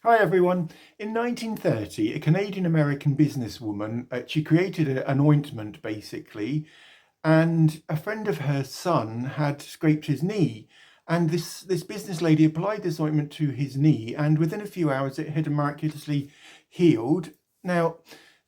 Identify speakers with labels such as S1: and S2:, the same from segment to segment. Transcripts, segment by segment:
S1: Hi everyone. In 1930, a Canadian-American businesswoman, she created an ointment basically, and a friend of her son had scraped his knee. And this business lady applied this ointment to his knee, and within a few hours it had miraculously healed. Now,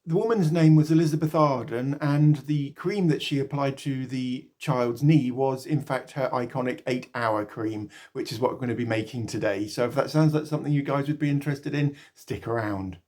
S1: the woman's name was Elizabeth Arden, and the cream that she applied to the child's knee was, in fact, her iconic 8-hour cream, which is what we're going to be making today. So if that sounds like something you guys would be interested in, stick around.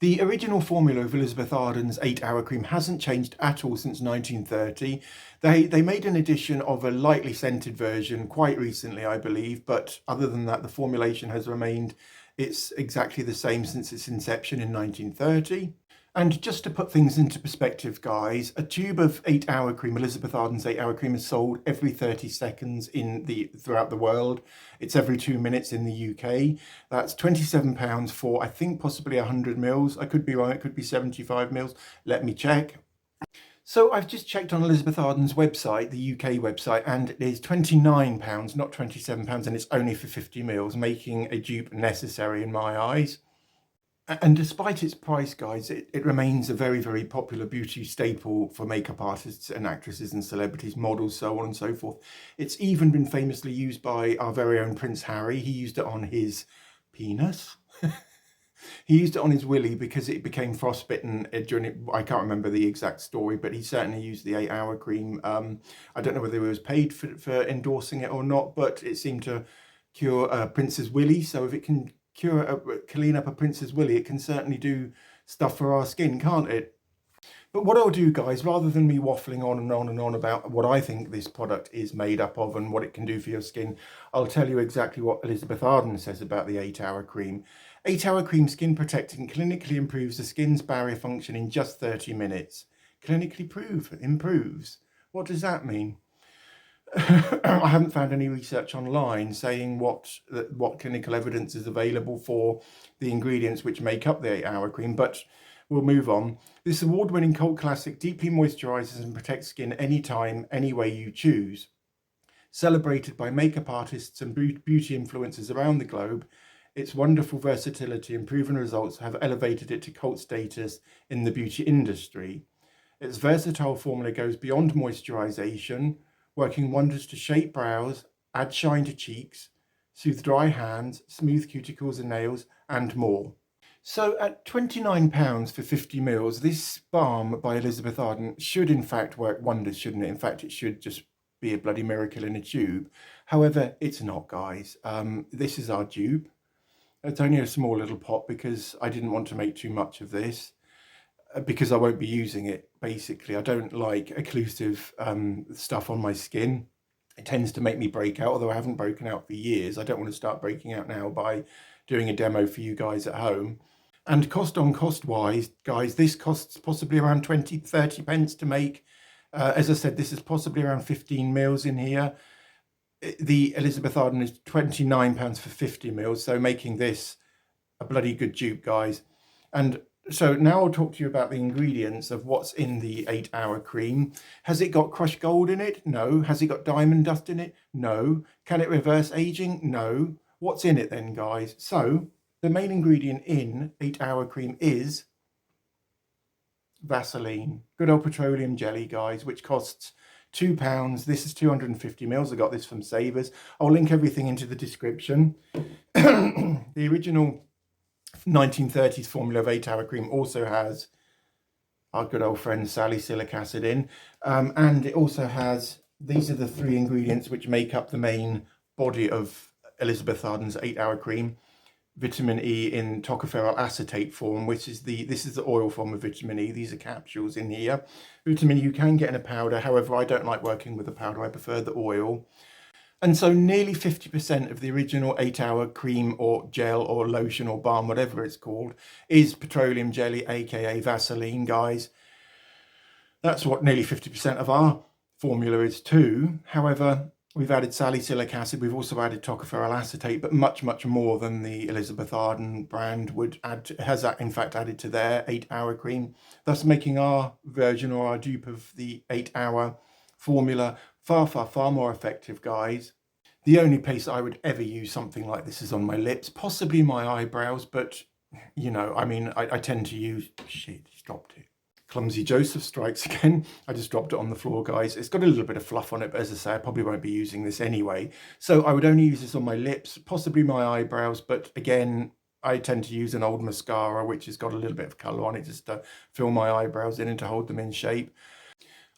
S1: The original formula of Elizabeth Arden's 8-hour cream hasn't changed at all since 1930. They made an edition of a lightly scented version quite recently, I believe, but other than that, the formulation has remained it's exactly the same since its inception in 1930. And just to put things into perspective, guys, a tube of 8-hour cream, Elizabeth Arden's 8-hour cream, is sold every 30 seconds throughout the world. It's every 2 minutes in the UK. That's £27 for, I think, possibly 100 mils. I could be wrong, it could be 75 mils. Let me check. So I've just checked on Elizabeth Arden's website, the UK website, and it is £29, not £27, and it's only for 50 mils, making a dupe necessary in my eyes. And despite its price, guys, it remains a very, very popular beauty staple for makeup artists and actresses and celebrities, models, so on and so forth. It's even been famously used by our very own Prince Harry. He used it on his penis. He used it on his willy because it became frostbitten during, I can't remember the exact story, but he certainly used the 8-hour cream. I don't know whether he was paid for endorsing it or not, but it seemed to cure Prince's willy. So if it can clean up a prince's willy, it can certainly do stuff for our skin, can't it? But what I'll do, guys, rather than me waffling on and on and on about what I think this product is made up of and what it can do for your skin, I'll tell you exactly what Elizabeth Arden says about the 8-hour cream. 8-hour cream skin protecting clinically improves the skin's barrier function in just 30 minutes. Clinically improves. What does that mean? I haven't found any research online saying what clinical evidence is available for the ingredients which make up the 8-hour cream, but we'll move on. This award-winning cult classic deeply moisturizes and protects skin anytime, any way you choose. Celebrated by makeup artists and beauty influencers around the globe, its wonderful versatility and proven results have elevated it to cult status in the beauty industry. Its versatile formula goes beyond moisturization, working wonders to shape brows, add shine to cheeks, soothe dry hands, smooth cuticles and nails, and more. So at £29 for 50 mils, this balm by Elizabeth Arden should in fact work wonders, shouldn't it? In fact, it should just be a bloody miracle in a tube. However, it's not, guys. This is our dupe. It's only a small little pot because I didn't want to make too much of this, because I won't be using it, basically. I don't like occlusive stuff on my skin. It tends to make me break out, although I haven't broken out for years. I don't want to start breaking out now by doing a demo for you guys at home. And cost wise, guys, this costs possibly around 20-30 pence to make. As I said, this is possibly around 15 mils in here. The Elizabeth Arden is £29 for 50 mils, so making this a bloody good dupe, guys. And so now I'll talk to you about the ingredients of what's in the 8-hour cream. Has it got crushed gold in it? No. Has it got diamond dust in it? No. Can it reverse aging? No. What's in it then, guys? So the main ingredient in 8-hour cream is Vaseline, good old petroleum jelly, guys, which costs £2. This is 250 mils. I got this from Savers. I'll link everything into the description. The original 1930s formula of 8-hour cream also has our good old friend salicylic acid in, and it also has, these are the 3 ingredients which make up the main body of Elizabeth Arden's 8-hour cream. Vitamin E in tocopherol acetate form, which is this is the oil form of vitamin E. These are capsules in here. Vitamin E you can get in a powder, however I don't like working with the powder, I prefer the oil. And so nearly 50% of the original 8-hour cream or gel or lotion or balm, whatever it's called, is petroleum jelly, aka Vaseline, guys. That's what nearly 50% of our formula is too. However, we've added salicylic acid, we've also added tocopherol acetate, but much, much more than the Elizabeth Arden brand would add, has in fact added to their 8-hour cream, thus making our version or our dupe of the 8-hour formula far, far, far more effective, guys. The only place I would ever use something like this is on my lips, possibly my eyebrows, but you know, I mean, I tend to use, shit, he's dropped it. Clumsy Joseph strikes again. I just dropped it on the floor, guys. It's got a little bit of fluff on it, but as I say, I probably won't be using this anyway. So I would only use this on my lips, possibly my eyebrows, but again, I tend to use an old mascara, which has got a little bit of colour on it, just to fill my eyebrows in and to hold them in shape.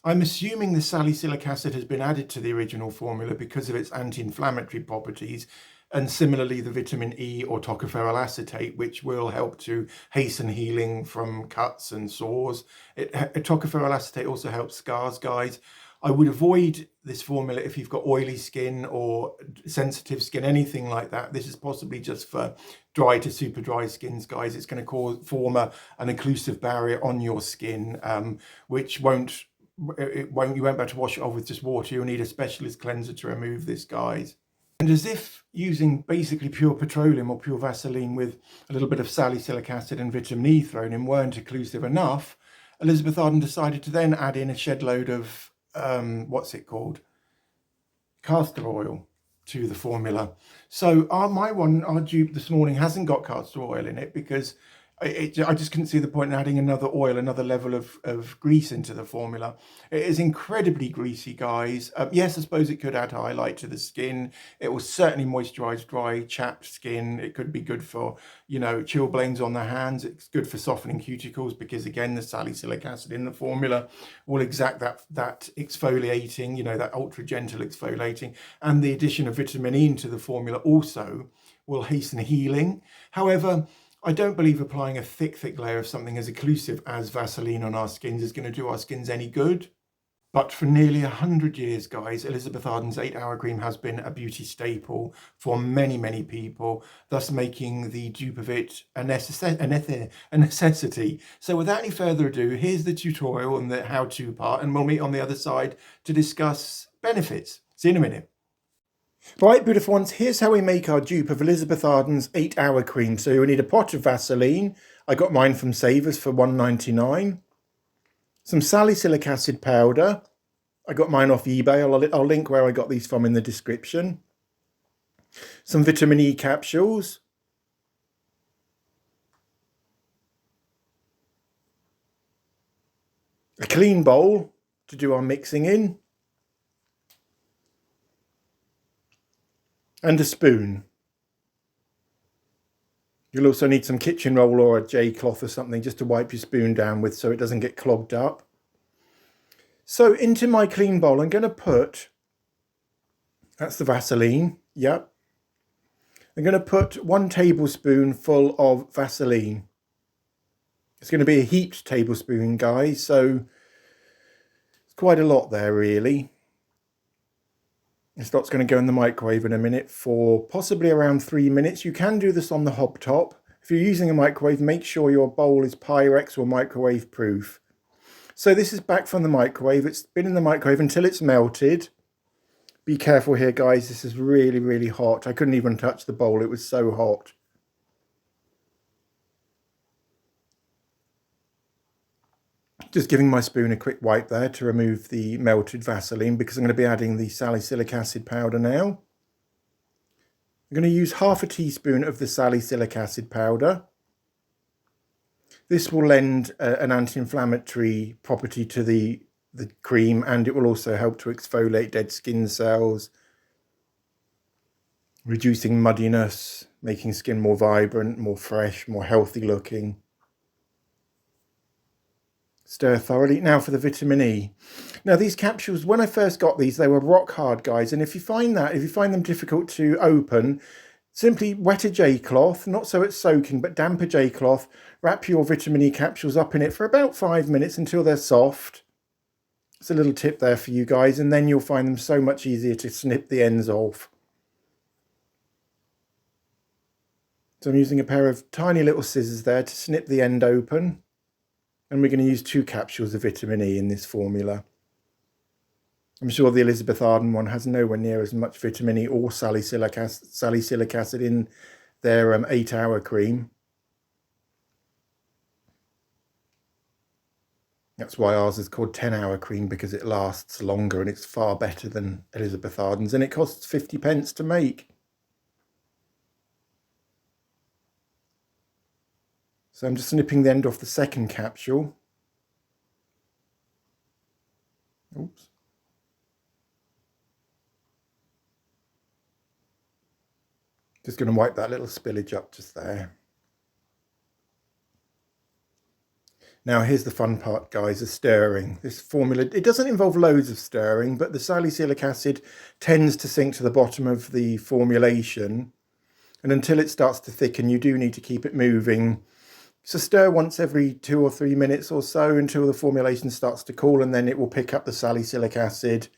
S1: I'm assuming the salicylic acid has been added to the original formula because of its anti-inflammatory properties, and similarly the vitamin E or tocopherol acetate, which will help to hasten healing from cuts and sores. Tocopherol acetate also helps scars, guys. I would avoid this formula if you've got oily skin or sensitive skin, anything like that. This is possibly just for dry to super dry skins, guys. It's going to form an occlusive barrier on your skin, which you won't be able to wash it off with just water. You'll need a specialist cleanser to remove this, guys. And as if using basically pure petroleum or pure Vaseline with a little bit of salicylic acid and vitamin E thrown in weren't occlusive enough, Elizabeth Arden decided to then add in a shed load of, what's it called? Castor oil to the formula. So our dupe this morning hasn't got castor oil in it because I just couldn't see the point in adding another oil, another level of grease into the formula. It is incredibly greasy, guys. Yes, I suppose it could add highlight to the skin. It will certainly moisturize dry, chapped skin. It could be good for, you know, chilblains on the hands. It's good for softening cuticles because, again, the salicylic acid in the formula will exact that exfoliating, you know, that ultra gentle exfoliating. And the addition of vitamin E into the formula also will hasten healing. However, I don't believe applying a thick layer of something as occlusive as Vaseline on our skins is going to do our skins any good. But for nearly 100 years, guys, Elizabeth Arden's 8-hour cream has been a beauty staple for many, many people, thus making the dupe of it a necessity. So without any further ado, here's the tutorial and the how-to part, and we'll meet on the other side to discuss benefits. See you in a minute. Right, beautiful ones, here's how we make our dupe of Elizabeth Arden's 8-hour cream. So you'll need a pot of Vaseline. I got mine from Savers for $1.99. Some salicylic acid powder. I got mine off eBay. I'll link where I got these from in the description. Some vitamin E capsules. A clean bowl to do our mixing in. And a spoon. You'll also need some kitchen roll or a J cloth or something just to wipe your spoon down with so it doesn't get clogged up. So into my clean bowl I'm going to put, that's the Vaseline, yep. I'm going to put 1 tablespoon full of Vaseline. It's going to be a heaped tablespoon, guys, so it's quite a lot there really. This lot's going to go in the microwave in a minute for possibly around 3 minutes. You can do this on the hob top. If you're using a microwave, make sure your bowl is Pyrex or microwave proof. So this is back from the microwave. It's been in the microwave until it's melted. Be careful here, guys. This is really, really hot. I couldn't even touch the bowl. It was so hot. Just giving my spoon a quick wipe there to remove the melted Vaseline because I'm going to be adding the salicylic acid powder now. I'm going to use half a teaspoon of the salicylic acid powder. This will lend an anti-inflammatory property to the cream, and it will also help to exfoliate dead skin cells, reducing muddiness, making skin more vibrant, more fresh, more healthy looking. Stir thoroughly. Now for the vitamin E. Now these capsules, when I first got these, they were rock hard, guys. And if you find them difficult to open, simply wet a J cloth, not so it's soaking, but damp a J cloth. Wrap your vitamin E capsules up in it for about 5 minutes until they're soft. It's a little tip there for you guys, and then you'll find them so much easier to snip the ends off. So I'm using a pair of tiny little scissors there to snip the end open. And we're going to use 2 capsules of vitamin E in this formula. I'm sure the Elizabeth Arden one has nowhere near as much vitamin E or salicylic acid in their 8-hour cream. That's why ours is called 10-hour cream, because it lasts longer and it's far better than Elizabeth Arden's, and it costs 50p to make. So I'm just snipping the end off the second capsule. Oops. Just going to wipe that little spillage up just there. Now here's the fun part, guys, is stirring. This formula, it doesn't involve loads of stirring, but the salicylic acid tends to sink to the bottom of the formulation. And until it starts to thicken, you do need to keep it moving. So stir once every 2 or 3 minutes or so until the formulation starts to cool, and then it will pick up the salicylic acid.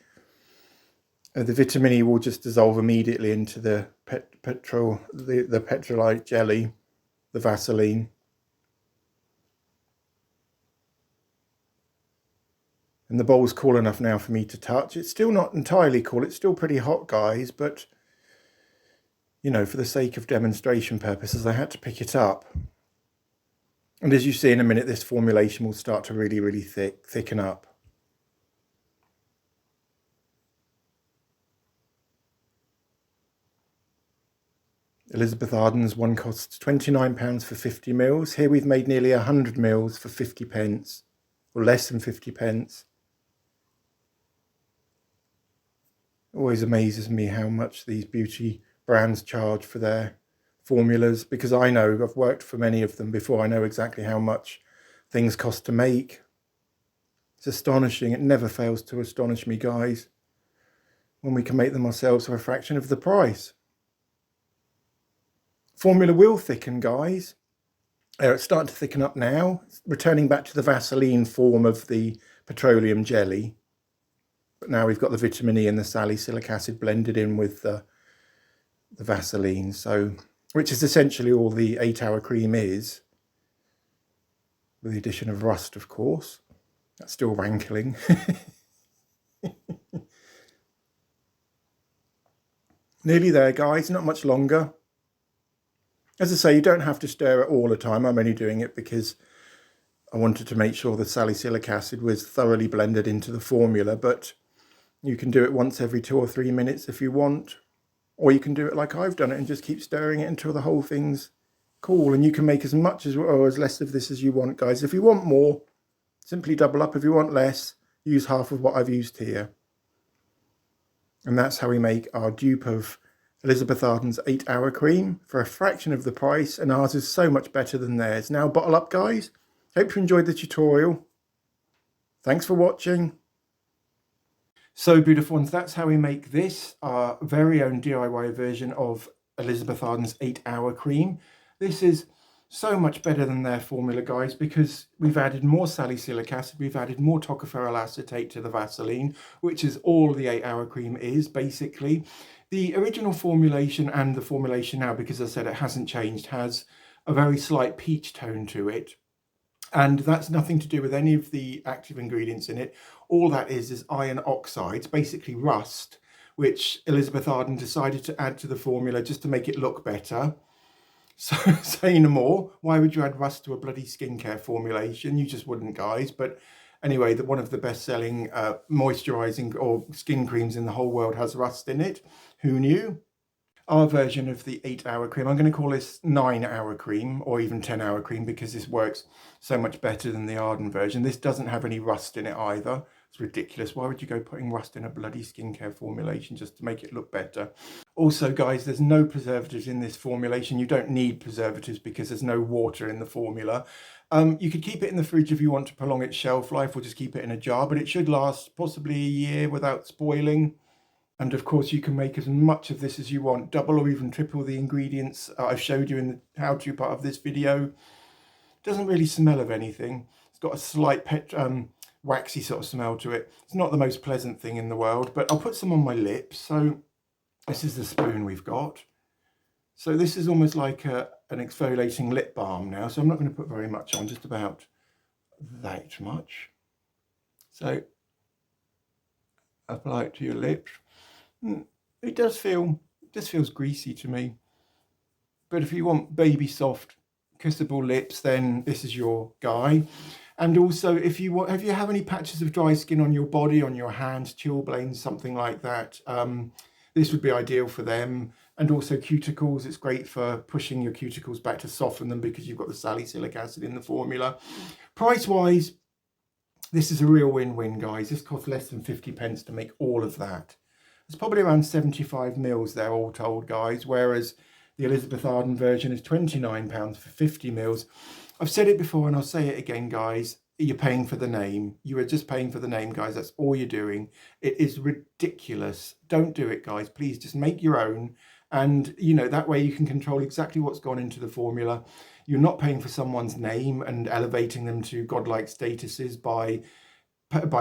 S1: The vitamin E will just dissolve immediately into the petrolite jelly, the vaseline. And the bowl's cool enough now for me to touch. It's still not entirely cool. It's still pretty hot, guys, but, you know, for the sake of demonstration purposes, I had to pick it up. And as you see in a minute, this formulation will start to really thicken up. Elizabeth Arden's one costs £29 for 50 mils. Here we've made nearly 100 mils for 50p, or less than 50p. Always amazes me how much these beauty brands charge for their formulas, because I know, I've worked for many of them before, I know exactly how much things cost to make. It's astonishing. It never fails to astonish me, guys, when we can make them ourselves for a fraction of the price. Formula will thicken, guys. It's starting to thicken up now. It's returning back to the Vaseline form of the petroleum jelly. But now we've got the vitamin E and the salicylic acid blended in with the Vaseline, so, which is essentially all the 8-hour cream is, with the addition of rust, of course. That's still rankling. Nearly there, guys, not much longer. As I say, you don't have to stir it all the time. I'm only doing it because I wanted to make sure the salicylic acid was thoroughly blended into the formula, but you can do it once every 2 or 3 minutes if you want, or you can do it like I've done it and just keep stirring it until the whole thing's cool. And you can make as much as or as less of this as you want, guys. If you want more, simply double up. If you want less, use half of what I've used here. And that's how we make our dupe of Elizabeth Arden's 8-hour cream for a fraction of the price, and ours is so much better than theirs. Now bottle up, guys. Hope you enjoyed the tutorial. Thanks for watching. So, beautiful ones, that's how we make this, our very own DIY version of Elizabeth Arden's 8-hour cream. This is so much better than their formula, guys, because we've added more salicylic acid, we've added more tocopherol acetate to the Vaseline, which is all the 8-hour cream is, basically. The original formulation and the formulation now, because as I said, it hasn't changed, has a very slight peach tone to it. And that's nothing to do with any of the active ingredients in it. All that is iron oxides, basically rust, which Elizabeth Arden decided to add to the formula just to make it look better. So, say no more. Why would you add rust to a bloody skincare formulation? You just wouldn't, guys. But anyway, one of the best-selling moisturising or skin creams in the whole world has rust in it. Who knew? Our version of the 8-hour cream, I'm going to call this 9-hour cream, or even 10-hour cream, because this works so much better than the Arden version. This doesn't have any rust in it either. It's ridiculous. Why would you go putting rust in a bloody skincare formulation just to make it look better? Also, guys, there's no preservatives in this formulation. You don't need preservatives because there's no water in the formula. You could keep it in the fridge if you want to prolong its shelf life, or just keep it in a jar, but it should last possibly a year without spoiling. And of course, you can make as much of this as you want, double or even triple the ingredients I've showed you in the how-to part of this video. It doesn't really smell of anything. It's got a slight waxy sort of smell to it. It's not the most pleasant thing in the world, but I'll put some on my lips. So this is the spoon we've got. So this is almost like an exfoliating lip balm now. So I'm not going to put very much on, just about that much. So apply it to your lips. It does feels greasy to me, but if you want baby soft kissable lips, then this is your guy. And also, if you have any patches of dry skin on your body, on your hands, chilblains, something like that, this would be ideal for them. And also cuticles, it's great for pushing your cuticles back to soften them because you've got the salicylic acid in the formula. Price wise, this is a real win-win, guys. This costs less than 50 pence to make all of that. It's probably around 75 mils there, all told, guys, whereas the Elizabeth Arden version is £29 for 50 mils. I've said it before and I'll say it again, guys. You're paying for the name. You are just paying for the name, guys. That's all you're doing. It is ridiculous. Don't do it, guys. Please just make your own. And, you know, that way you can control exactly what's gone into the formula. You're not paying for someone's name and elevating them to godlike statuses by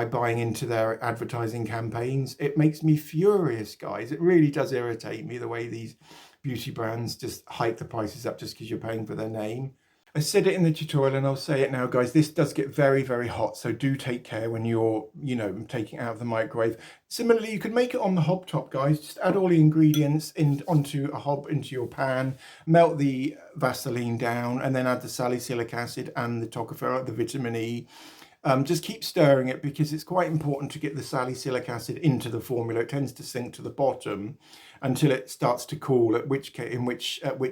S1: buying into their advertising campaigns. It makes me furious, guys. It really does irritate me the way these beauty brands just hike the prices up just because you're paying for their name. I said it in the tutorial and I'll say it now, guys. This does get very, very hot, so do take care when you're, you know, taking it out of the microwave. Similarly, you could make it on the hob top, guys. Just add all the ingredients onto a hob into your pan, melt the Vaseline down, and then add the salicylic acid and the tocopherol, the vitamin E. Just keep stirring it because it's quite important to get the salicylic acid into the formula. It tends to sink to the bottom until it starts to cool, at which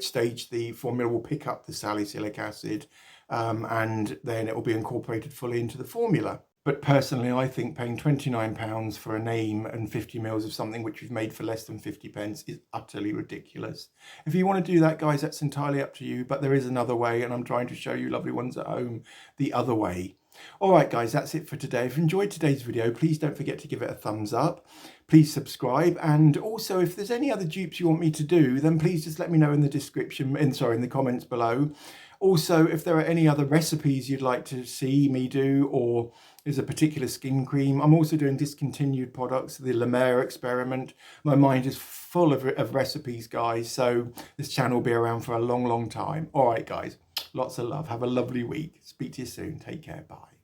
S1: stage the formula will pick up the salicylic acid and then it will be incorporated fully into the formula. But personally, I think paying £29 for a name and 50 mils of something which we've made for less than 50 pence is utterly ridiculous. If you want to do that, guys, that's entirely up to you. But there is another way, and I'm trying to show you lovely ones at home the other way. All right, guys, that's it for today. If you enjoyed today's video, please don't forget to give it a thumbs up. Please subscribe. And also, if there's any other dupes you want me to do, then please just let me know in the description, in the comments below. Also, if there are any other recipes you'd like to see me do, or is a particular skin cream. I'm also doing discontinued products, the La Mer experiment. My mind is full of recipes, guys. So this channel will be around for a long, long time. All right, guys, lots of love. Have a lovely week. Speak to you soon. Take care. Bye.